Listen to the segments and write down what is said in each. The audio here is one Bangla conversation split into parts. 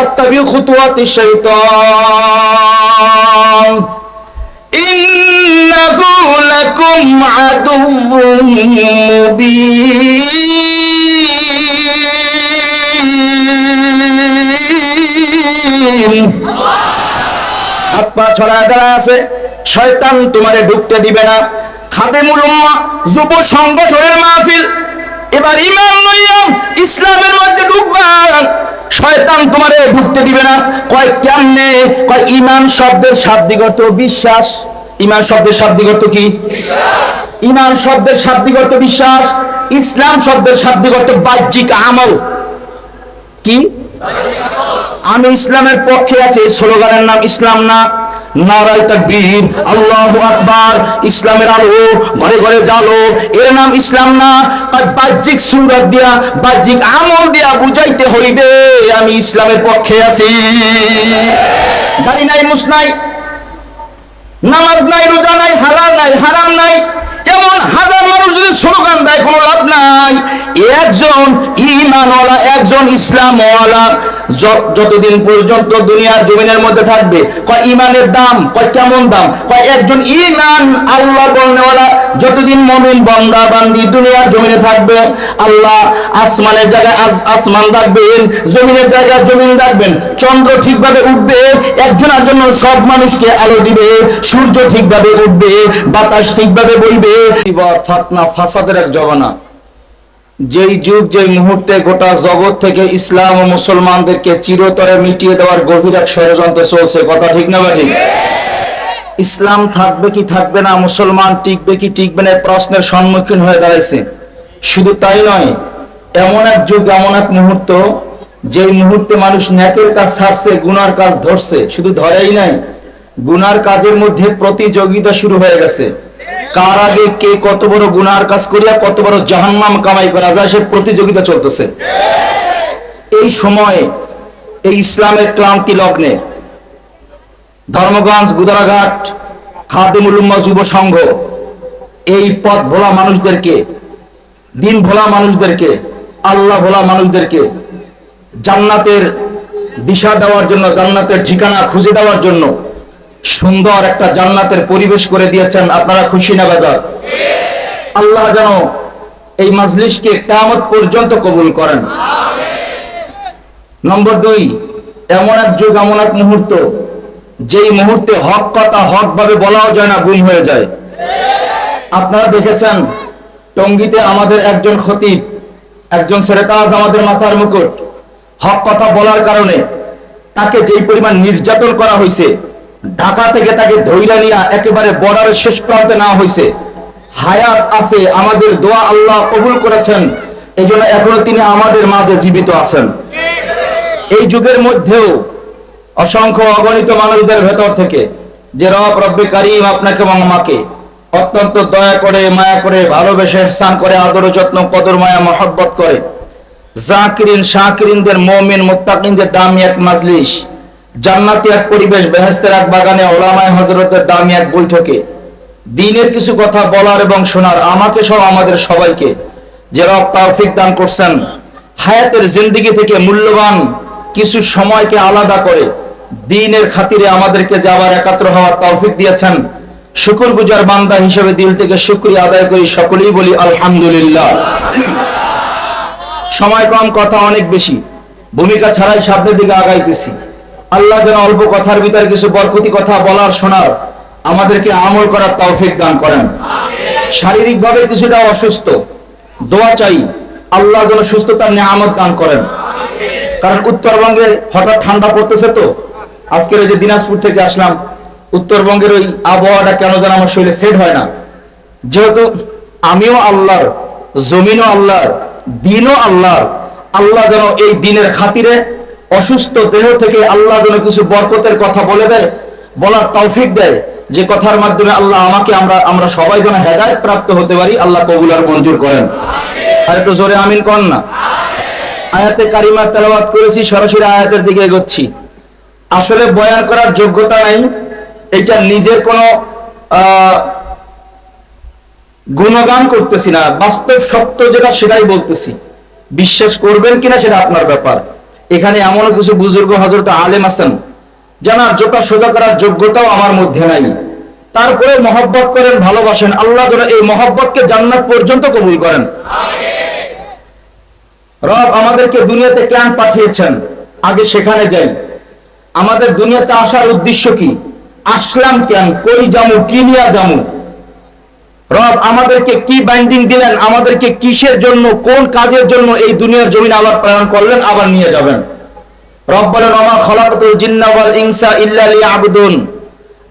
তাত্তাবিউ খুতুওয়াতিশ শাইতান ইন্নাহু লাকুম আদুউম মুবিন। হাত পা ছড়ায় দাঁড়ায় আছে, শয়তান তোমারে ঢুকতে দিবে না। খাদেমুল উম্মাহ যুব সংগঠনের মাহফিল, এবার ঈমান লইয়া ইসলামের মধ্যে ঢুকবা, শয়তান তোমারে ঢুকতে দিবে না। কয় কেমনে? কয় ঈমান শব্দের শাব্দিক অর্থ বিশ্বাস। ঈমান শব্দের শাব্দিক অর্থ কি? বিশ্বাস। ঈমান শব্দের শাব্দিক অর্থ বিশ্বাস, ইসলাম শব্দের শাব্দিক অর্থ বাহ্যিক আমল। কি? আমি ইসলামের পক্ষে আছি, এই স্লোগানের নাম ইসলাম না। নারায়ে তাকবীর, আল্লাহু আকবার, ইসলামের আলো ঘরে ঘরে জ্বালো, এর নাম ইসলাম না। বাহ্যিক সূরত দিয়া, বাহ্যিক আমল দিয়া বুঝাইতে হইবে আমি ইসলামের পক্ষে আছি। দাড়ি নাই, মুছ নাই, নামাজ নাই, রোজা নাই, হালাল নাই, হারাম নাই, এমন হাজার মানুষ যদি স্লোগান দেয় কোনো লাভ নাই। একজন ঈমানওয়ালা, একজন ইসলামওয়ালা যতদিন পর্যন্ত দুনিয়ার জমিনের মধ্যে থাকবে, কয় ঈমানের দাম, কয় কেমন দাম? কয় একজন ঈমান আল্লাহ বলনেওয়ালা যতদিন মুমিন বান্দা বান্দি দুনিয়ার জমিনে থাকবে, আল্লাহ আসমানের জায়গায় আসমান রাখবেন, জমিনের জায়গায় জমিন রাখবেন। চন্দ্র ঠিকভাবে উঠবে, একজনের জন্য সব মানুষকে আলো দিবে। সূর্য ঠিকভাবে উঠবে, বাতাস ঠিকভাবে বইবে। ফাতনা ফাসাদের এক জমানা, যেই যুগ, যেই মুহূর্তে গোটা জগৎ থেকে ইসলাম ও মুসলমানদেরকে চিরতরে মিটিয়ে দেওয়ার গভীর এক ষড়যন্ত্র চলছে। কথা ঠিক না বা ঠিক? ইসলাম থাকবে কি থাকবে না, মুসলমান টিকবে কি টিকবে না, প্রশ্নের সম্মুখীন হয়ে দাঁড়াইছে। শুধু তাই নয়, এমন এক যুগ, এমন এক মুহূর্ত, যেই মুহূর্তে মানুষ নেকের কাজ ছাড়ছে, গুনার কাজ ধরছে। শুধু ধরেই নাই, গুনার কাজের মধ্যে প্রতিযোগিতা শুরু হয়ে গেছে। কার আগে কে কত বড় গুনার কাজ করিয়া কত বড় জাহান্নাম কামাই করা যায়, সে প্রতিযোগিতা চলতেছে। এই সময়ে, এই ইসলামের ক্লান্তি লগ্নে ধর্মগঞ্জ, গুদারাঘাট, খাদেমুল উম্মাহ যুব সংঘ এই পথ ভোলা মানুষদেরকে, দিন ভোলা মানুষদেরকে, আল্লাহ ভোলা মানুষদেরকে জান্নাতের দিশা দেওয়ার জন্য, জান্নাতের ঠিকানা খুঁজে দেওয়ার জন্য সুন্দর একটা জান্নাতের পরিবেশ করে দিয়েছেন। আপনারা খুশি না বেজার? আল্লাহ যেন এই মাজলিসকে কিয়ামত পর্যন্ত কবুল করেন। নম্বর 2, এমন এক যুগ, এমন এক মুহূর্ত, যেই মুহূর্তে হক কথা হক ভাবে বলাও যায় না, গুম হয়ে যায়। আপনারা দেখেছেন টঙ্গীতে আমাদের একজন খতিব, একজন সেরেতাজ, আমাদের মাথার মুকুট, হক কথা বলার কারণে তাকে যেই পরিমাণ নির্যাতন করা হয়েছে, ঢাকা থেকে তাকে ধইরা নিয়ে একেবারে বর্ডারের শেষ প্রান্তে নেওয়া হয়েছে। হায়াত আছে, আমাদের দোয়া আল্লাহ কবুল করেছেন, এই জন্য এখনো তিনি আমাদের মাঝে জীবিত আছেন। এই যুগের মধ্যেও অসংখ্য অগণিত মানুষদের ভেতর থেকে যে রব্বে কারীম আপনাকে এবং আমাকে অত্যন্ত দয়া করে, মায়া করে, ভালোবেসে, ইহসান করে, আদর যত্ন, কদর, মায়া, মহব্বত করে, জাকিরিন শাকিরিনদের, মুমিন মুত্তাকিনদের দামি এক মাজলিস, জান্নাতি এক পরিবেশ, বেহেশতের এক বাগানে, উলামায়ে হযরতের দামি এক বৈঠকে দ্বীনের কিছু কথা বলার এবং শোনার আমাকে সহ আমাদের সবাইকে যে রব তৌফিক দান করছেন, হায়াতের জিন্দেগি থেকে মূল্যবান কিছু সময়কে আলাদা করে দ্বীনের খাতিরে আমাদেরকে যে আবার একাত্র হওয়ার তৌফিক দিয়েছেন, শুকরগুজার বান্দা হিসেবে দিল থেকে শুকরিয়া আদায় করি। সকলেই বলি আলহামদুলিল্লাহ। সময় কম, কথা অনেক বেশি, ভূমিকা ছাড়াই সামনের দিকে আগাইতেছি। আল্লাহ যেন অল্প কথার ভিতরে কিছু বরকতি কথা বলার, শোনার, আমাদেরকে আমল করার তৌফিক দান করেন। শারীরিক ভাবে কিছুটা অসুস্থ, দোয়া চাই আল্লাহ যেন সুস্থতার নিয়ামত দান করেন। কারণ উত্তরবঙ্গে হঠাৎ ঠান্ডা পড়তেছে, তো আজকের এই যে দিনাজপুর থেকে আসলাম, উত্তরবঙ্গের ওই আবহাওয়াটা কেন যেন আমার শরীরে সেট হয় না। যেহেতু আমিও আল্লাহর, জমিনও আল্লাহর, দিনও আল্লাহর, আল্লাহ যেন এই দিনের খাতিরে অসুস্থ দেহ থেকে আল্লাহ যেন কিছু বরকতের কথা বলে দেয়, বলার তৌফিক দেয়, যে কথার মাধ্যমে আল্লাহ আমাকে, আমরা সবাই যেন হেদায়েত প্রাপ্ত হতে পারি। আল্লাহ কবুল আর মঞ্জুর করেন। আর একটু জোরে আমিন কন না। আয়াতে কারিমা তেলাওয়াত করেছি, সরাসরি আয়াতের দিকে এগোচ্ছি। আসলে বয়ান করার যোগ্যতা নাই, এটা নিজের কোনো গুণগান করতেছি না, বাস্তব সত্য যেটা সেটাই বলতেছি। বিশ্বাস করবেন কিনা সেটা আপনার ব্যাপার। এখানে এমন কিছু বুজুর্গ হযরত আলেম আছেন জানার জোতা সোজা করার যোগ্যতাও আমার মধ্যে নাই, তারপরে মহব্বত করেন, ভালোবাসেন। আল্লাহ যেন এই মহব্বতকে জান্নাত পর্যন্ত কবুল করেন। রব আমাদেরকে দুনিয়াতে কেন পাঠিয়েছেন, আগে সেখানে যাই। আমাদের দুনিয়াতে আসার উদ্দেশ্য কি, আসলাম কেন, কই যামু, কি নিয়ে যামু? রব আমাদেরকে কি বাইন্ডিং দিলেন, আমাদেরকে কিসের জন্য, কোন কাজের জন্য এই দুনিয়ার জমিন আবার প্রেরণ করলেন, আবার নিয়ে যাবেন? রব বলেন ওমা খলাকাতুল জিন্না ওয়াল ইনসা ইল্লা লিয়াবুদুন।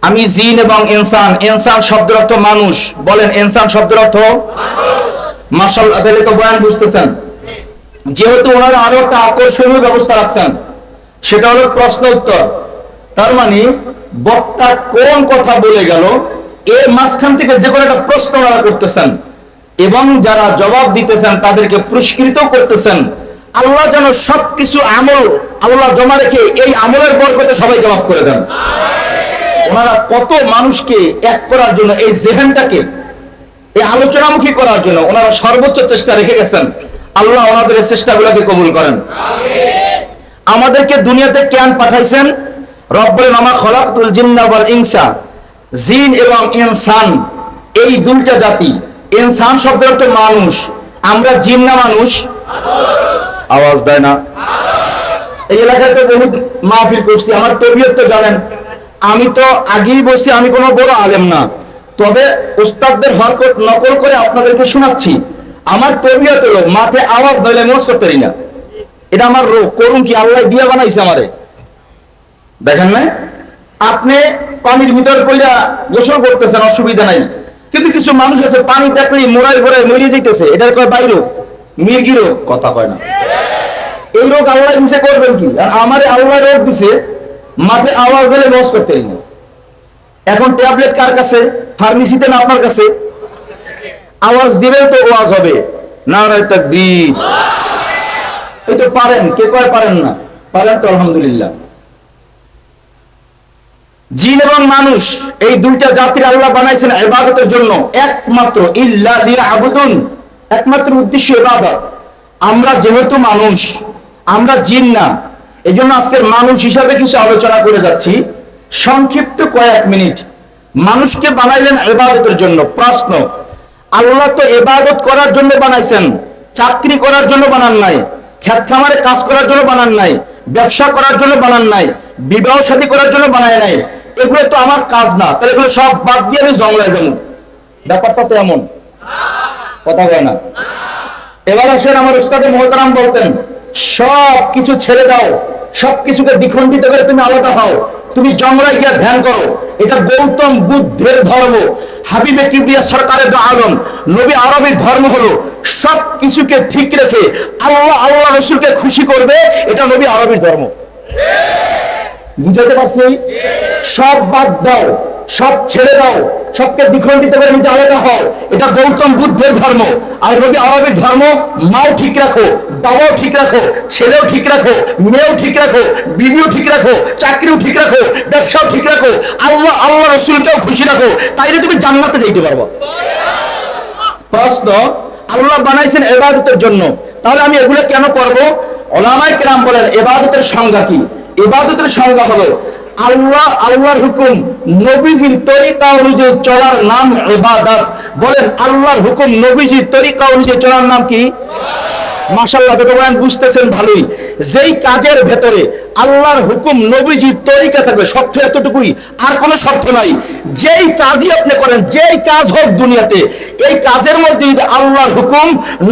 আমি জিন এবং ইনসান, ইনসান শব্দের অর্থ মানুষ, বলেন ইনসান শব্দের অর্থ মানুষ। মাশাআল্লাহ, তাহলে তো বয়ান বুঝতেছেন। যেহেতু ওনারা আরো একটা আকর্ষণীয় ব্যবস্থা রাখছেন, সেটা হলো প্রশ্ন উত্তর। তার মানে বক্তা কোন কথা বলে গেল এর মাঝখান থেকে যে কোনো একটা প্রশ্ন ওনারা করতেছেন এবং যারা জবাব দিতেছেন তাদেরকে পুরস্কৃত করতেছেন। আল্লাহ যেন সবকিছু আমল আল্লাহ জমা রেখে এই আমলের বরকতে সবাই জবাব করে দেন। ওনারা কত মানুষকে এক করার জন্য, এই জেহেনটাকে এই আলোচনামুখী করার জন্য ওনারা সর্বোচ্চ চেষ্টা রেখে গেছেন। আল্লাহ ওনাদের এই চেষ্টাগুলোকে কবুল করেন। আমাদেরকে দুনিয়াতে কেন পাঠাইছেন? রব বলেন ওমা খলাকতুল জিন্না ওয়াল ইনসা, জিন এবং ইনসান এই দুইটা জাতি। ইনসান শব্দের অর্থ মানুষ, আমরা জিন না মানুষ? আওয়াজ দেয় না? এই এলাকায় তো বহুত মাহফিল করছি, আমার তবিয়ত তো জানেন। আমি তো আগেই বলছি আমি কোনো বড় আলেম না, তবে উস্তাদদের হরকত নকল করে আপনাদেরকে শোনাচ্ছি। আমার তবিয়ত হলো মাঠে আওয়াজ দিলে মোজ করতে পারি না, এটা আমার রোগ। করুন কি, আল্লাহ দিয়া বানাইছে আমারে। দেখেন না, আপনি পানির ভিতর পড়া গোসল করতেছেন, অসুবিধা নাই, কিন্তু কিছু মানুষ আছে পানি দেখলেই মোড়ায় ঘোড়ায় মরে যাইতেছে, এটার কয় বাইর মির্গি রোগ, কথা কয় না। এই রোগ আল্লাহ দিছে, করবেন কি? আর আমারে আল্লাহ রোগ দিছে, মাঠে আওয়াজ দিলে মোজ করতে পারি না। এখন ট্যাবলেট কার কাছে? ফার্মেসিতে না আপনার কাছে? আওয়াজ দিবেন তো ওয়াজ হবে। নারায়ে তাকবীর। এই তো পারেন, কে কয় পারেন না? পারেন তো আলহামদুলিল্লাহ। জিন এবং মানুষ এই দুইটা জাতির আল্লাহ বানাইছেন ইবাদতের জন্য, একমাত্র ইল্লা লিয়াবুদুন, একমাত্র উদ্দেশ্য ইবাদত। আমরা যেহেতু মানুষ, আমরা জিন না, এজন্য আজকের মানুষ হিসাবে কিছু আলোচনা করে যাচ্ছি সংক্ষিপ্ত কয়েক মিনিট। মানুষকে বানাইলেন ইবাদতের জন্য। প্রশ্ন, আল্লাহ তো ইবাদত করার জন্য বানাইছেন, চাকরি করার জন্য বানান নাই, ক্ষেত খামারে কাজ করার জন্য বানান নাই, ব্যবসা করার জন্য বানান নাই, বিবাহ শাদী করার জন্য বানায় নাই। এগুলো তো আমার কাজ না, তাহলে এগুলো সব বাদ দিয়ে আমি জঙ্গলায় যাবো? ব্যাপারটা তো এমন, কথা বলে না। এবার আসেন, আমার উস্তাদে মোহতারাম বলতেন সব কিছু ছেড়ে দাও, সবকিছুকে দ্বিখণ্ডিত করে তুমি আলাদা হও, তুমি জঙ্গলায় গিয়ে ধ্যান করো। এটা গৌতম বুদ্ধের ধর্ম, হাবিবে কিবরিয়া সরকারের দো আলম নবী আরবির ধর্ম হলো সব কিছুকে ঠিক রেখে আল্লাহ রসুলকে খুশি করবে, এটা নবী আরবির ধর্ম। বুঝাতে পারছি? সব বাদ দাও, সব ছেড়ে দাও, সবকে দ্বিখণ্ডিত করে নিজে আলাদা হও, এটা গৌতম বুদ্ধের ধর্ম। আর নবী আরবির ধর্ম, মাও ঠিক রাখো, বাবাও ঠিক রাখো, ছেলেও ঠিক রাখো, মেয়েও ঠিক রাখো, বিবিও ঠিক রাখো, চাকরিও ঠিক রাখো, ব্যবসাও ঠিক রাখো, আল্লাহ রসুলকেও খুশি রাখো, তাইলে তুমি জান্নাতে যাইতে পারবো। প্রশ্ন, আল্লাহ বানাইছেন ইবাদতের জন্য, তাহলে আমি এগুলো কেন করব? উলামায়ে কেরাম বলেন ইবাদতের সংজ্ঞা কি? ইবাদতের সংজ্ঞা হলো আল্লাহর হুকুম নবীজির তরিকা অনুযায়ী চলার নাম ইবাদত। বলেন আল্লাহর হুকুম নবীজির তরিকা অনুযায়ী চলার নাম কি? মাশাআল্লাহ, তো বলেন বুঝতেছেন ভালোই। যেই কাজের ভেতরে আল্লাহর হুকুম নবীজির তরিকা থাকবে, শর্ত এতটুকুই, আর কোনো শর্ত নাই। যেই কাজই আপনি করেন, যেই কাজ হোক দুনিয়াতে, এই কাজের মধ্যে যদি আল্লাহর হুকুম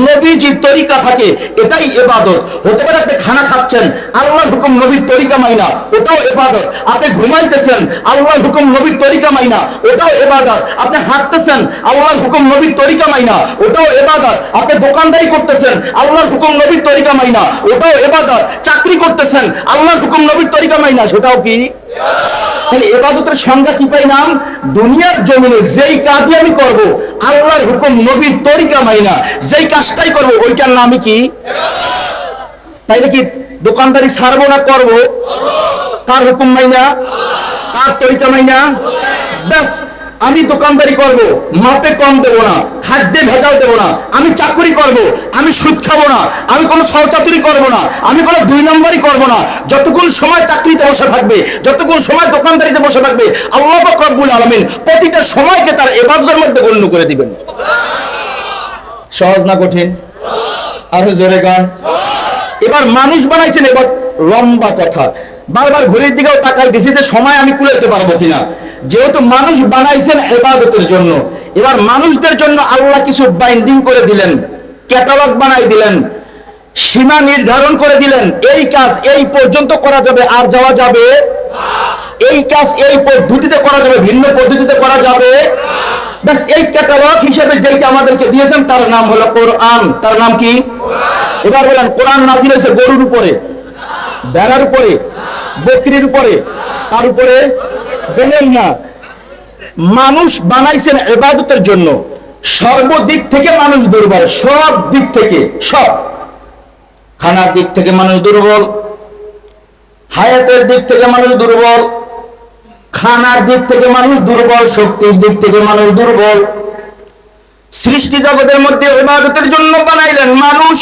নবীজির তরিকা থাকে, এটাই ইবাদত। হতে পারে আপনি খানা খাচ্ছেন, আল্লাহর হুকুম নবীর তরিকা মাইনা, ওটাও ইবাদত। আপনি ঘুমাইতেছেন, আল্লাহর হুকুম নবীর তরিকা মাইনা, ওটাও ইবাদত। আপনি হাঁটতেছেন, আল্লাহর হুকুম নবীর তরিকা মাইনা, ওটাও ইবাদত। আপনি দোকানদারি করতেছেন, আল্লাহর হুকুম নবীর তরিকা মাইনা, ওটাও ইবাদত। চাকরি করতেছেন, আল্লাহর হুকুম নবীর তরিকা মাইনা, সেটাও কি? তাহলে ইবাদতের সংজ্ঞা কি পাইলাম? দুনিয়ার জমিনে যেই কাজই আমি করব আল্লাহর হুকুম নবীর তরিকা মাইনা, যেই কাজটাই করব ওইটার নামই কি? তাইলে কি দোকানদারি ছাড়বো না করব? কার হুকুম মাইনা? কার তরিকা মাইনা? ব্যাস, আমি দোকানদারি করব, মাপে কম দেবো না, খাদ্যে ভেজাল দেবো না, আমি চাকরি করব, আমি সুদ খাবো না, আমি কোনো সহচাতুরি করব না, আমি কোনো 2 নম্বরই করব না। যতক্ষণ সময় চাকরিতে বসে থাকবে, যতক্ষণ সময় দোকানদারিতে বসে থাকবে, আল্লাহ পাক রব্বুল আলামিন প্রতিটা সময়কে তার ইবাদতের মধ্যে গণ্য করে দিবেন। সহজ না কঠিন? আরো জোরে গান। এবার মানুষ বানাইছেন, এবার লম্বা কথা, বারবার ঘড়ির দিকেও তাকাই দিছি যে সময় আমি কুলাইতে পারবো কিনা। যেহেতু মানুষ বানাইছেন ইবাদতের জন্য, এবার মানুষদের জন্য আল্লাহ কিছু বাইন্ডিং করে দিলেন, ক্যাটালগ বানাই দিলেন, সীমা নির্ধারণ করে দিলেন। এই কাজ এই পর্যন্ত করা যাবে, আর যাওয়া যাবে। এই কাজ এই পদ্ধতিতে করা যাবে, ভিন্ন পদ্ধতিতে করা যাবে। ব্যাস এই ক্যাটালগ হিসেবে যেটা আমাদেরকে দিয়েছেন তার নাম হলো কোরআন। তার নাম কি? এবার বলেন, কোরআন নাযিল হয়েছে গরুর উপরে, ভেড়ার উপরে, বকরির উপরে, তার উপরে বলেন না। মানুষ বানাইছেন ইবাদতের জন্য। সর্বদিক থেকে মানুষ দুর্বল, সব দিক থেকে, সব। খানার দিক থেকে মানুষ দুর্বল, হায়াতের দিক থেকে মানুষ দুর্বল, খানার দিক থেকে মানুষ দুর্বল, শক্তির দিক থেকে মানুষ দুর্বল। সৃষ্টি জগতের মধ্যে ইবাদতের জন্য বানাইলেন মানুষ,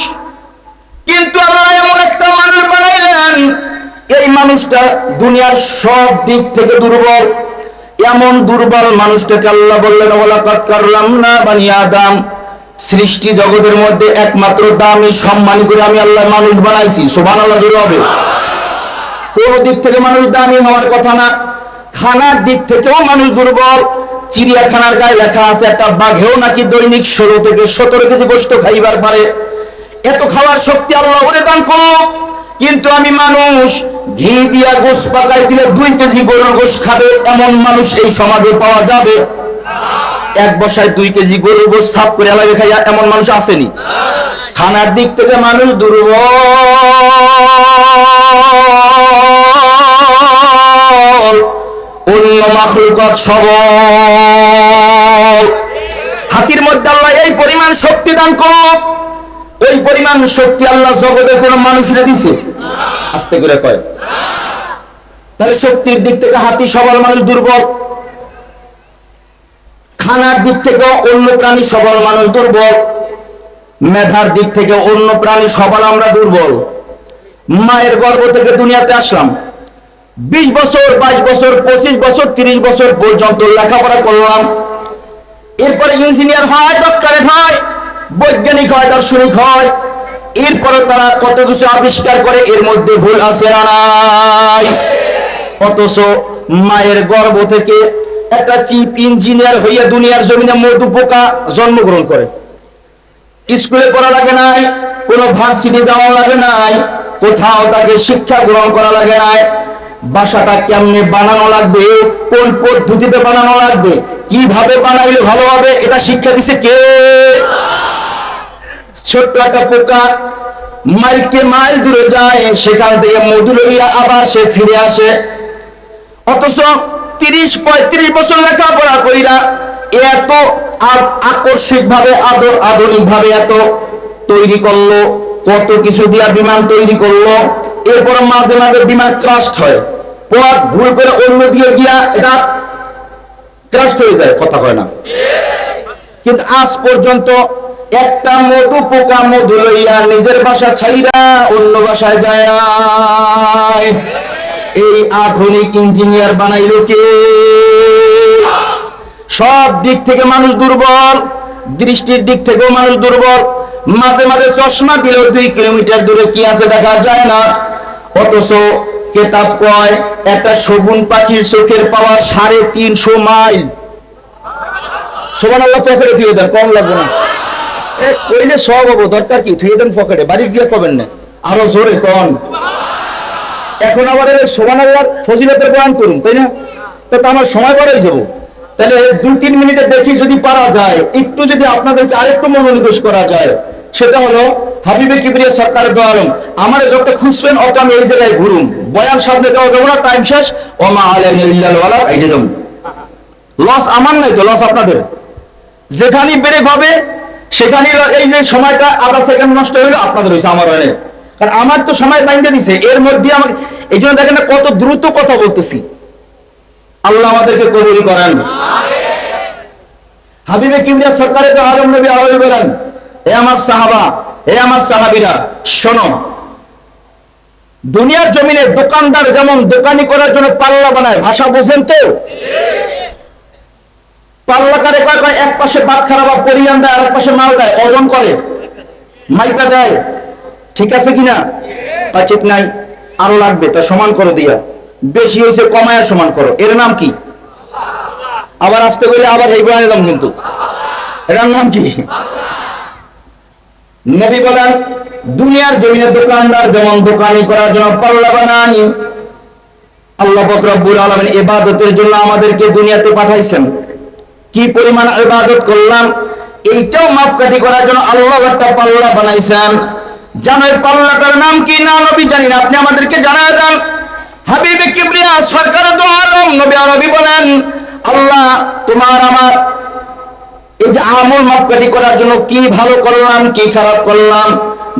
কিন্তু আল্লাহ এমন একটা মানুষ বানাইলেন, এই মানুষটা দুনিয়ার সব দিক থেকে দুর্বল। এমন দুর্বল মানুষটাকে আল্লাহ বললেন, ওয়ালাকাদ কাররামনা বানি আদম। সৃষ্টি জগতের মধ্যে একমাত্র দামি সম্মানী করে আমি আল্লাহ মানুষ বানাইছি। সুবহানাল্লাহ জোরে হবে। কোন দিক থেকে মানুষ দামি হওয়ার কথা না। খানার দিক থেকেও মানুষ দুর্বল। চিড়িয়াখানার গায়ে লেখা আছে একটা বাঘেও নাকি দৈনিক 16 থেকে 17 কেজি গোশত খাইবার পারে। এত খাওয়ার শক্তি আল্লাহ ওরে দান করো, কিন্তু আমি মানুষ ঘি দিয়া গোশ পাকাই দিলে 2 কেজি গরুর গোশ খাবে, এমন মানুষ এই সমাজে পাওয়া যাবে? এক বসায় 2 কেজি গরুর গোশ সাফ করে আলাদা খাইয়া এমন মানুষ আসেনি। খানার দিক থেকে মানুষ দুর্বল, অন্য মাখলুকাত সবল। হাতির মধ্যে আল্লাহ এই পরিমাণ শক্তি দান করো, ওই পরিমাণ শক্তি আল্লাহ জগতে কোন মানুষের দিছে? আস্তে করে কয়। তাহলে শক্তির দিক থেকে হাতি সবল, মানুষ দুর্বল। খানার দিক থেকে অন্য প্রাণী সবল, মানুষ দুর্বল। মেধার দিক থেকে অন্য প্রাণী সবল, আমরা দুর্বল। মায়ের গর্ভ থেকে দুনিয়াতে আসলাম, 20 বছর, 22 বছর, 25 বছর, 30 বছর পর্যন্ত লেখাপড়া করলাম। এরপরে ইঞ্জিনিয়ার হয়, ডক্টরেট হয়, বৈজ্ঞানিক হয়, দার্শনিক হয়। এরপরে তারা কত কিছু আবিষ্কার করে, এর মধ্যে ভুল আছে না নাই? অথচ মায়ের গর্ভ থেকে একটা চিফ ইঞ্জিনিয়ার হইয়া দুনিয়ার জমিনে মধু পোকা জন্মগ্রহণ করে। স্কুলে পড়া লাগে নাই, কোনো ভার্সিটি যাওয়া লাগে নাই, কোথাও তাকে শিক্ষা গ্রহণ করা লাগে নাই। বাসাটা কেমনে বানানো লাগবে, কোন পদ্ধতিতে বানানো লাগবে, কিভাবে বানাইলে ভালো হবে, এটা শিক্ষা দিছে কে? ছোট্ট একটা পোকা মাইলকে মাইল দূরে যায়, সেখান থেকে মধু লইয়া আবার সে ফিরে আসে। অথচ 30-35 বছর লেখাপড়া কইরা এত আকর্ষিক ভাবে, আধুনিক ভাবে এত তৈরি করলো, কত কিছু দিয়া বিমান তৈরি করলো। এরপর মাঝে মাঝে বিমান ক্রাশ হয়, পথ ভুল করে অন্য দিকে গিয়া এটা ক্রাশ হয়ে যায়, কথা হয় না। কিন্তু আজ পর্যন্ত একটা মধু পোকা মধু লইয়া নিজের বাসা ছাইরা অন্য বাসায় যায়। এই আধুনিক ইঞ্জিনিয়ার বানাইলো কে? সব দিক থেকে মানুষ দুর্বল, দৃষ্টির দিক থেকেও মানুষ দুর্বল। মাঝে মাঝে চশমা দিলেও 2 কিলোমিটার দূরে কি আছে দেখা যায় না। অথচ কেতাব কয় একটা শগুন পাখির চোখের পাওয়ার 350 মাইল। সুবহানাল্লাহ, পকেটে দিয়ে দেন, কম লাগবে না। কইলে সব হবো, দরকার কি? থুয়ে দেন পকেটে, বাড়ি দিয়ে কবেন না, আরো জোরে কন। এখন আবার সুবহানাল্লাহর ফজিলতের বয়ান করুন, তাই না? তো আমার সময় বাড়াই যাবো। তাহলে 2-3 মিনিটে দেখি যদি পারা যায়, একটু যদি আপনাদেরকে আরেকটু মনোনিবেশ করা যায়, সেটা হলো হাবিবে কিবরিয়া সরকারের দোয়া আলম। আমার যত খুঁজবেন অত আমি এই জায়গায় ঘুরুম, বয়ান সামনে যাওয়া যাবো না, টাইম শেষ। ওমা আলাইনা ইল্লাল বালাগ, এইটা যাবো। লস আমার নাই তো, লস আপনাদের। যেখানেই ব্রেক হবে সেখানে এই যে সময়টা আধা সেকেন্ড নষ্ট হইলো, আপনাদের হয়েছে, আমার হয় না। কারণ আমার তো সময় বাইন্ধে দিছে, এর মধ্যে আমাকে এই জন্য দেখেন না কত দ্রুত কথা বলতেছি। আল্লাহ আমাদেরকে কবুল করেন। হাবিবে কিবরিয়া সরকারে তো আলম নবী আরবি বলেন, এ আমার সাহাবা, এ আমার সাহাবীরা, শোনো, দুনিয়ার জমিনে দোকানদার যেমন দোকানি করার জন্য পাল্লা বানায়, ভাষা বোঝেন তো? পাল্লা করে কয় কয়, এক পাশে বাটখারা বা পরিয়ান দেয়, আর এক পাশে মাল দেয়, ওজন করে, মাইপা দেয়, ঠিক আছে কিনা? ঠিক নাই, আরো লাগবে, তা সমান করো দিয়া, বেশি হয়েছে কমায় সমান করো, এর নাম কি? আবার আসতে বলে আবার এই বয়ান এলাম, কিন্তু এটার নাম কি? নবী বলেন, দুনিয়ার জমিনে দোকানদার যেমন দোকানি করার জন্য পাল্লা বানানি, আল্লাহ পাক রব্বুল আলামিন ইবাদতের জন্য আমাদেরকে দুনিয়াতে পাঠাইছেন। কি পরিমাণ ইবাদত করলাম, এইটাও মাপকাঠি করার জন্য আল্লাহ একটা পাল্লা বানাইছেন। জানো এই পাল্লাটার নাম কি? না নবী জানি না, আপনি আমাদেরকে জানায় দেন। হাবিবে কিবরিয়া সরকার দো আলম নবী আরবি বলেন, আল্লাহ তোমার আমার এই যে আমল মাপকাঠি করার জন্য কি ভালো করলাম, কি খারাপ করলাম,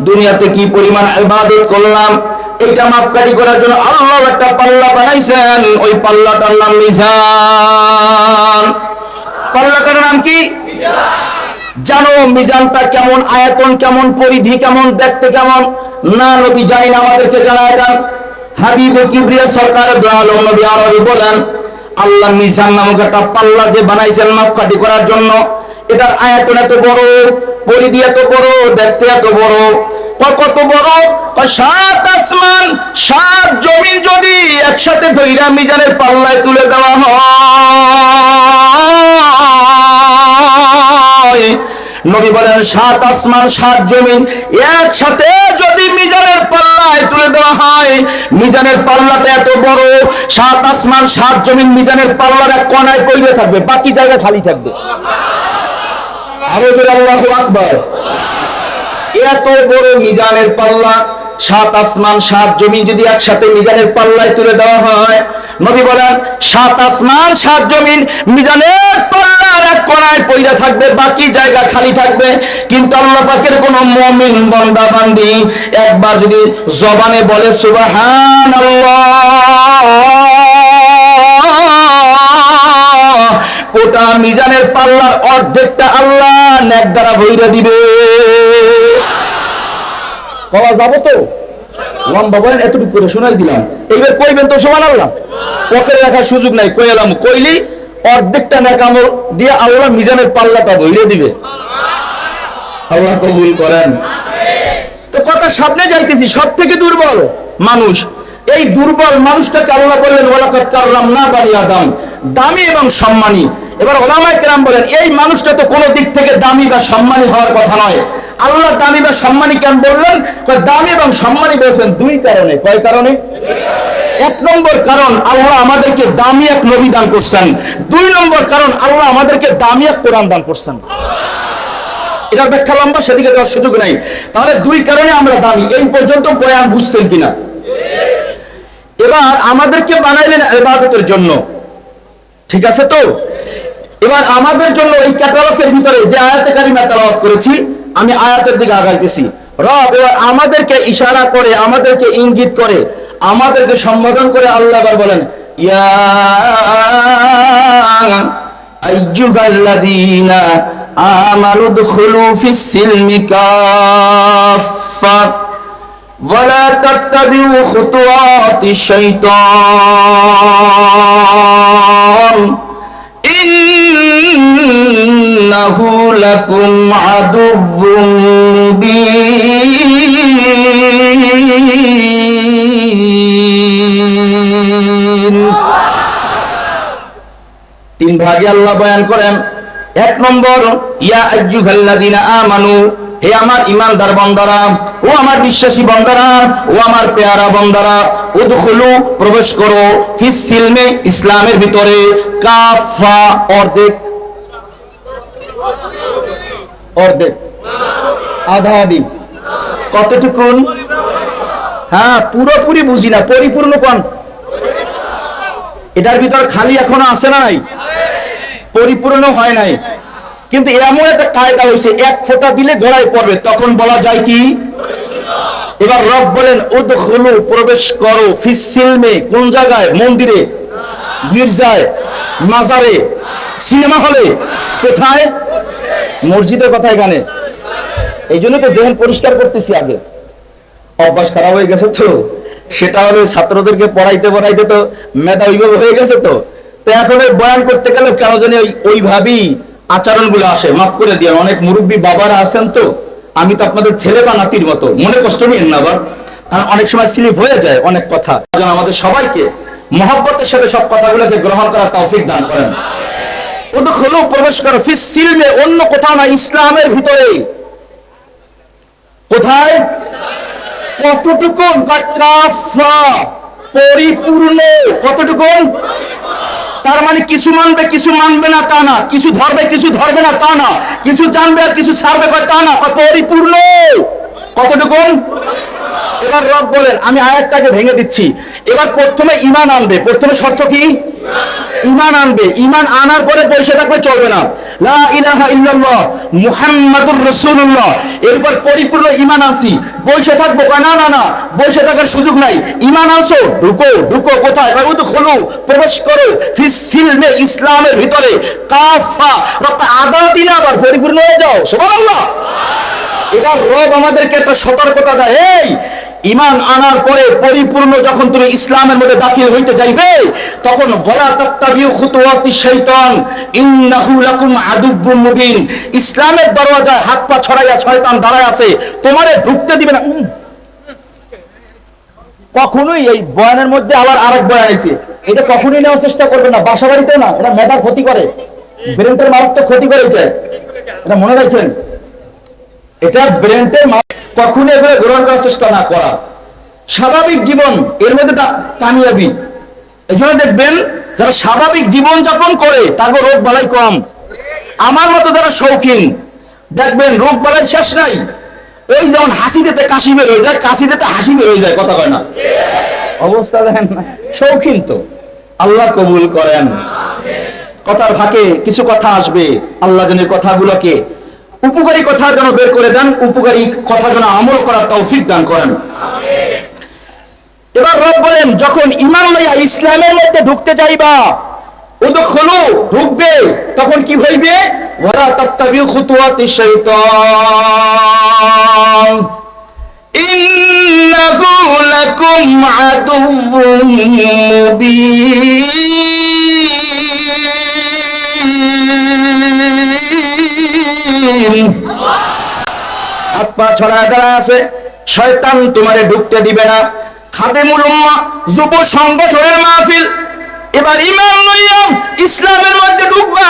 দুনিয়াতে কি পরিমাণ ইবাদত করলাম, এটা মাপকাঠি করার জন্য আল্লাহ একটা পাল্লা বানাইছেন। ওই পাল্লাটার নাম মিজান। পাল্লাটার নাম কি? জানো মিজানটা কেমন, আয়তন কেমন, পরিধি কেমন, দেখতে কেমন? না নবী জানি না, আমাদেরকে জানায় দেন। হাবিবে কিবরিয়া সরকার দো আলম নবী আরবি বলেন, আল্লাহ মিজান নামক একটা পাল্লা যে বানাইছেন মাপকাঠি করার জন্য, এটার আয়তন এত বড়, পরিধি এত বড়, দেখতে এত বড়। কত বড়? 7 আসমান 7 জমিন যদি একসাথে ধইরা মিজানের পাল্লায় তুলে দেওয়া হয়, নবী বলেন 7 আসমান 7 জমিন একসাথে যদি মিজানের পাল্লায় তুলে দেওয়া হয়, মিজানের পাল্লাটা এত বড়, 7 আসমান 7 জমিন মিজানের পাল্লার এক কোণায় পড়ে থাকবে, বাকি জায়গা খালি থাকবে। আরো জোরে আল্লাহু আকবার। এত বড় মিজানের পাল্লা, 7 আসমান 7 জমিন যদি একসাথে মিজানের পাল্লায় তুলে দেওয়া হয়, নবী বলেন 7 আসমান 7 জমিন মিজানের পাল্লার এক কোণায় পড়ে থাকবে, বাকি জায়গা খালি থাকবে। কিন্তু আল্লাহ পাকের কোন মুমিন বান্দা বান্দি একবার যদি জবানে বলে সুবহানাল্লাহ, ওটা মিজানের পাল্লার অর্ধেকটা আল্লাহ নেক দ্বারা ভইরা দিবে। পাওয়া যাবো তো? লম্বা বলেন, এতটুকু করে শোনাই দিলাম, এইবার কইবেন তো সুবহানাল্লাহ। পকেটে রাখার সুযোগ নাই, কইলাম, কইলি অর্ধেকটা নেক আমল দিয়ে আল্লাহ মিজানের পাল্লাটা ভইরে দিবে। আল্লাহ কবুল করেন। তো কথা সামনে যাইতেছি, সব থেকে দুর্বল মানুষ, এই দুর্বল মানুষটাকে আল্লাহ বললেন ওয়ালাকাদ কাররামনা বানি আদম, দামি এবং সম্মানী। এবার উলামায়ে কেরাম বলেন, এই মানুষটা তো কোনো দিক থেকে দামি বা সম্মানী হওয়ার কথা নয়। আল্লাহ দামি বা সম্মানী কেন বললেন? দামি এবং সম্মানী বলেছেন দুই কারণে। কয় কারণে? 1 নম্বর কারণ, আল্লাহ আমাদেরকে দামি এক নবী দান করছেন। 2 নম্বর কারণ, আল্লাহ আমাদেরকে দামি এক কোরআন দান করছেন। এটা ব্যাখ্যা লম্বা, সেদিকে যাওয়ার সুযোগ নাই। তাহলে 2 কারণে আমরা দামি। এই পর্যন্ত বয়ান বুঝছেন কিনা? এবার আমাদেরকে বানাইলেন ইবাদতের জন্য, ঠিক আছে তো? এবার আমাদের জন্য এই ক্যাটালগের ভিতরে যে আয়াতে কারিমা তেলাওয়াত করেছি, আমি আয়াতের দিকে আগাইতেছি। রব এবার আমাদেরকে ইশারা করে, আমাদেরকে ইঙ্গিত করে, আমাদেরকে সম্বোধন করে আল্লাহ আবার বলেন, ইয়া আইয়ুহাল্লাযীনা আমানু দুখুলু ফিস সিলমি কাফা ওয়ালা তাত্তাবিউ খুতুওয়াতিশ শাইতান ইন্নাহু লাকুম আদুউম মুবিন। 3 ভাগে আল্লাহ বয়ান করেন। 1 নম্বর, ইয়া আইয়ুহাল্লাযীনা আমানু, হে আমার ইমানদার বান্দারা, ও আমার বিশ্বাসী বান্দারা, ও আমার পেয়ারা বান্দারা, উদখুলু প্রবেশ করো, ফিস সিলমে ইসলামের ভিতরে, কাফা অর্ধেক, অর্ধেক আধা আধি, কতটুকুন? হ্যাঁ, পুরোপুরি বুঝি না, পরিপূর্ণ কোন? এটার ভিতর খালি এখনো আছে না নাই? পরিপূর্ণ হয় নাই। কিন্তু এমন একটা কায়দা হয়েছে, 1 ফোঁটা দিলে গড়াই পড়বে, তখন বলা যায় কি? এবার রব বলেন উদখুলু প্রবেশ করো, ফিস সিলমে, কোন জায়গায়? মন্দিরে, গির্জায়, মাজারে, সিনেমা হলে, কোথায়? মসজিদের কথা এখানে। এই জন্য তো জেহেন পরিষ্কার করতেছি আগে, অভ্যাস খারাপ হয়ে গেছে তো, সেটা হলো ছাত্রদেরকে পড়াইতে পড়াইতে তো মেধা ওইভাবে হয়ে গেছে তো এখন ওই বয়ান করতে গেলে কেন জানি ওইভাবেই আচরণগুলো আসে। মাফ করে দিয়ে, অনেক মুরব্বী বাবারা আছেন তো, আমি তো আপনাদের ছেলে বা নাতির মতো, মনে কষ্ট নিয়েন না আবার, কারণ অনেক সময় স্লিপ হয়ে যায় অনেক কথা। যেন আমাদের সবাইকে মহব্বতের সাথে সব কথাগুলোকে গ্রহণ করার তৌফিক দান করেন। উদখুলু, প্রবেশ করো, ফিস সিলমে, অন্য কোথাও না, ইসলামের ভিতরে। কোথায়? কতটুকু? কাফা, পরিপূর্ণ। কতটুকু? তার মানে কিছু মানবে কিছু মানবে না তা না, কিছু ধরবে কিছু ধরবে না তা না, কিছু জানবে আর কিছু ছাড়বে তা না, পরিপূর্ণ। কতটুকু? এবার রব বলেন, আমি আয়াতটাকে ভেঙে দিচ্ছি। এবার প্রথমে ঈমান আনবে। প্রথমে শর্ত কি? ঈমান আনবে। ঈমান আনার পরে বসে থাকলে চলবে না। লা ইলাহা ইল্লাল্লাহ মুহাম্মাদুর রাসূলুল্লাহ, এরপর পরিপূর্ণ ঈমান আনছি, বসে থাকবো? না না না, বসে থাকার সুযোগ নাই। ঈমান আনছো, ঢুকো। ঢুকো কোথায়? উদখুলু, প্রবেশ করো, ফিস সিলমে, ইসলামের ভিতরে, কাফা, রব আদা দিলে আবার পরিপূর্ণ হয়ে যাও। সুবহানাল্লাহ। এবার রব আমাদেরকে একটা সতর্কতা দেয়, এই ঈমান আনার পরে পরিপূর্ণ যখন তুমি ইসলামের মধ্যে দাখিল হইতে যাইবে, তখন ওয়ালা তাত্তাবিউ খুতুওয়াতি শাইতান ইন্নাহু লাকুম আদুব্বুম মুবিন। ইসলামের দরওয়াজায় হাত পা ছড়াইয়া শয়তান দাঁড়ায় আছে, তোমারে ঢুকতে দিবে না। কখনোই এই বয়ানের মধ্যে আবার আরেক বয়ান আছে, এটা কখনোই নেওয়ার চেষ্টা করবে না, বাসা বাড়িতে না, এটা মেধার ক্ষতি করে, ব্রেনের মারাত্মক ক্ষতি করে। এটা মনে রাখবেন, এটা ব্রেনের কখনো এগুলো গ্রহণ করার চেষ্টা না করা। স্বাভাবিক জীবন, এর মধ্যে কামিয়াবি। এই জন্য দেখবেন যারা স্বাভাবিক জীবন যাপন করে তাদের রোগ বালাই কম। আমার মতো যারা শৌখিন, দেখবেন রোগ বালাই শেষ নাই। ওই যেমন হাসি দিতে কাশি বের হয়ে যায়, কাশি দিতে হাসি বের হয়ে যায়, কথা কয় না, অবস্থা দেখেন। শৌখিন তো, আল্লাহ কবুল করেন। কথার ফাঁকে কিছু কথা আসবে, আল্লাহ যেন কথাগুলোকে উপকারী কথা যেন বের করে দেন, উপকারী কথা যেন আমল করার তৌফিক দান করেন। এবার রব বলেন, যখন ঈমান লইয়া ইসলামের মধ্যে ঢুকতে যাইবা, উদখুলু, ঢুকবে, তখন কি হইবে? ওয়ালা তাত্তাবিউ খুতুওয়াতিশ শাইতান ইন্নাহু লাকুম আদুব্বুম মুবিন। হাত পা ছড়ায় দাঁড়া আছে, শয়তান তোমারে ঢুকতে দিবে না। খাদেমুল উম্মাহ, যুব সংগঠনের মাহফিল, এবার ঈমান লইয়া ইসলামের মধ্যে ঢুকবা,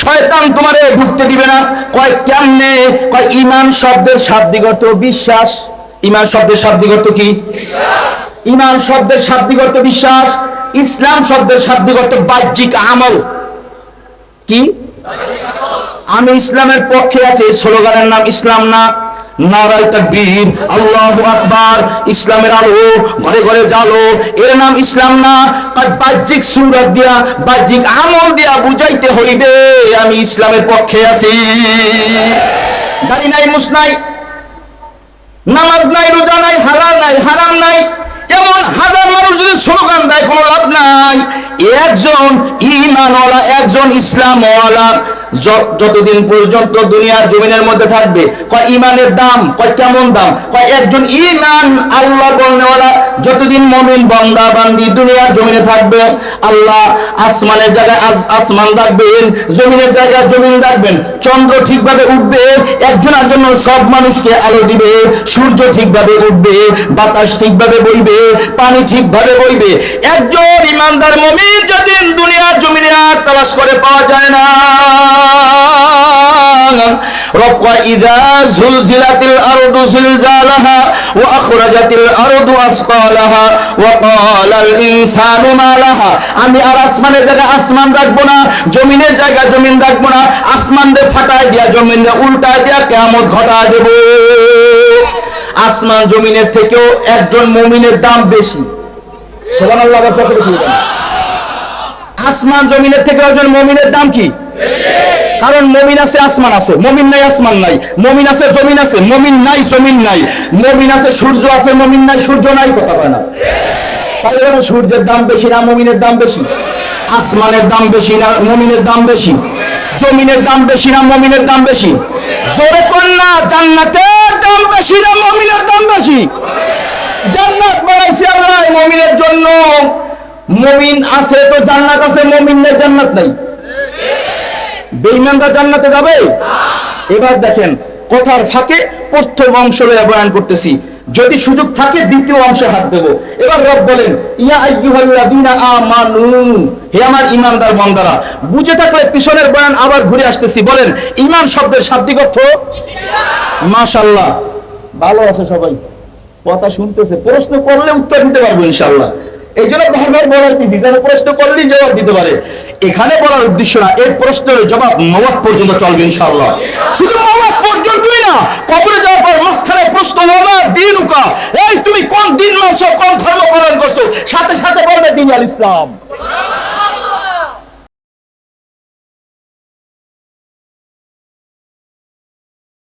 শয়তান তোমারে ঢুকতে দিবে না। কয় কেমনে? কয় ঈমান শব্দের শাব্দিক অর্থ বিশ্বাস। ঈমান শব্দের শাব্দিক অর্থ কি? বিশ্বাস। ঈমান শব্দের শাব্দিক অর্থ বিশ্বাস। ইসলাম শব্দের শাব্দিক অর্থ বাহ্যিক আমল। কি? আমি ইসলামের পক্ষে আছি, এই স্লোগানের নাম ইসলাম না। নারায়ে তাকবীর, আল্লাহু আকবার, ইসলামের আলো ঘরে ঘরে জ্বালো, এর নাম ইসলাম না। বাহ্যিক সূরত দিয়া, বাহ্যিক আমল দিয়া বুঝাইতে হইবে আমি ইসলামের পক্ষে আছি। দাড়ি নাই, মুছ নাই, নামাজ নাই, রোজা নাই, হালাল নাই, হারাম নাই, এমন হাজার মানুষ যদি স্লোগান দেয় কোনো লাভ নাই। একজন ঈমানওয়ালা, একজন ইসলামওয়ালা যতদিন পর্যন্ত দুনিয়ার জমিনের মধ্যে থাকবে, কয় ঈমানের দাম, কয় কেমন দাম, কয় একজন ঈমান আল্লাহ বলনেওয়ালা যতদিন মুমিন বান্দা বান্দি দুনিয়ার জমিনে থাকবে, আল্লাহ আসমানের জায়গায় আসমান রাখবেন, জমিনের জায়গায় জমিন রাখবেন। চন্দ্র ঠিকভাবে উঠবে, একজনের জন্য সব মানুষকে আলো দিবে। সূর্য ঠিকভাবে উঠবে, বাতাস ঠিকভাবে বইবে, পানি ঠিকভাবে বইবে। একজন ঈমানদার মুমিন যেদিন দুনিয়ার জমিনে আর তালাশ করে পাওয়া যায় না। রব ইযা যুলজিলাতিল আরদু জিলজালাহা ওয়া আখরাজাতিল আরদু আসকালাহা ওয়া ক্বালাল ইনসানু মা লাহা। আমি আর আসমানের জায়গায় আসমান রাখবো না, জমিনের জায়গায় জমিন রাখবো না, আসমানকে ফাটায় দিয়া জমিনকে উল্টায় দিয়া কিয়ামত ঘটায় দেব। আসমান জমিনের থেকেও একজন মুমিনের দাম বেশি। সুবহানাল্লাহ। আসমান জমিনের থেকে একজন মুমিনের দাম কি? কারণ মুমিন আছে, আসমান আছে, মুমিন নাই, আসমান নাই, মুমিন আছে, জমিন আছে, মুমিন নাই, জমিন নাই, মুমিন আছে, সূর্য আছে, মুমিন নাই, সূর্য নাই, কথা বলে না। তাহলে সূর্যের দাম বেশি না মুমিনের দাম বেশি? আসমানের দাম বেশি না মুমিনের দাম বেশি? জমিনের দাম বেশি না মুমিনের দাম বেশি? জোরে কোন না, জান্নাতের দাম বেশি না মুমিনের দাম বেশি? জান্নাত বানাইছে আল্লাহ মুমিনের জন্য। মুমিন আছে তো জান্নাত আছে, মুমিনের জান্নাত নাই। বেঈমানরা জান্নাতে যাবে? এবার দেখেন কথার ফাঁকে প্রথম অংশ লয়ে বয়ান করতেছি, যদি সুযোগ থাকে দ্বিতীয় অংশে হাত দেব। এবার রব বলেন ইয়া আইয়ুহাল্লাযীনা আমানু, হে আমার ঈমানদার বান্দারা। বুঝে থাকলে পিছনের বয়ান আবার ঘুরে আসতেছি। বলেন ঈমান শব্দের শাব্দিক অর্থ? মাশাআল্লাহ, ভালো আছে সবাই, কথা শুনতেছে। প্রশ্ন করলে উত্তর দিতে পারবো ইনশাআল্লাহ। এই জন্য বারবার বলাইতেছি যেন প্রশ্ন করলেই জবাব দিতে পারে। এখানে বলার উদ্দেশ্য না, এই প্রশ্নের জবাব মওয়াত পর্যন্ত চলবে ইনশাআল্লাহ। শুধু মওয়াত পর্যন্তই না, কবরে যাওয়ার পর মাঝখানে প্রশ্ন হলো দিনুকা, এই তুমি কোন দিন মানছো, কোন ধর্ম পালন করছো, সাথে সাথে বলবে দ্বীন আল ইসলাম।